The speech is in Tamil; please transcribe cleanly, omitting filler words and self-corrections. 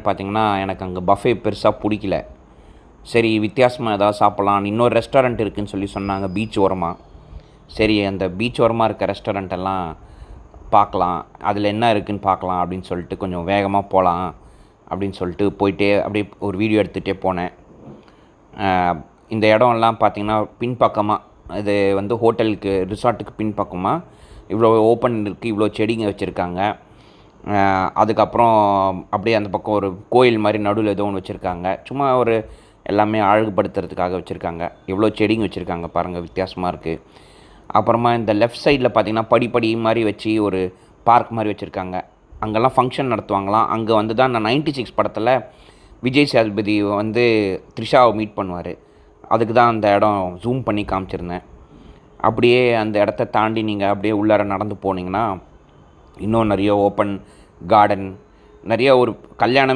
பார்த்தீங்கன்னா எனக்கு அங்கே பஃபே பெருசாக பிடிக்கல. சரி வித்தியாசமாக ஏதாவது சாப்பிட்லாம், இன்னொரு ரெஸ்டாரண்ட் இருக்குதுன்னு சொன்னாங்க பீச் ஓரமாக. சரி அந்த பீச் ஓரமாக இருக்க ரெஸ்டாரண்ட்டெல்லாம் பார்க்கலாம், அதில் என்ன இருக்குதுன்னு பார்க்கலாம் அப்படின்னு சொல்லிட்டு கொஞ்சம் வேகமாக போகலாம் அப்படின்னு சொல்லிட்டு போயிட்டே அப்படியே ஒரு வீடியோ எடுத்துகிட்டே போனேன். இந்த இடம்லாம் பார்த்திங்கன்னா பின்பக்கமாக இது ஹோட்டலுக்கு ரிசார்ட்டுக்கு பின்பக்கமாக இவ்வளோ ஓப்பன் இருக்குது, இவ்வளோ செடிங்க வச்சுருக்காங்க. அதுக்கப்புறம் அப்படியே அந்த பக்கம் ஒரு கோயில் மாதிரி நடுவில் ஏதோ ஒன்று வச்சுருக்காங்க. சும்மா ஒரு எல்லாமே அழகுபடுத்துறதுக்காக வச்சுருக்காங்க. எவ்வளோ செடிங்க வச்சுருக்காங்க பாருங்கள், வித்தியாசமாக இருக்குது. அப்புறமா இந்த லெஃப்ட் சைடில் பார்த்திங்கன்னா படிப்படி மாதிரி வச்சு ஒரு பார்க் மாதிரி வச்சுருக்காங்க. அங்கெல்லாம் ஃபங்க்ஷன் நடத்துவாங்களாம். அங்கே தான் நான் 96 படத்தில் விஜய் சேதுபதி த்ரிஷாவை மீட் பண்ணுவார். அதுக்கு தான் அந்த இடம் ஜூம் பண்ணி காமிச்சிருந்தேன். அப்படியே அந்த இடத்த தாண்டி நீங்கள் அப்படியே உள்ளார நடந்து போனீங்கன்னா இன்னும் நிறைய ஓப்பன் கார்டன், நிறைய ஒரு கல்யாணமே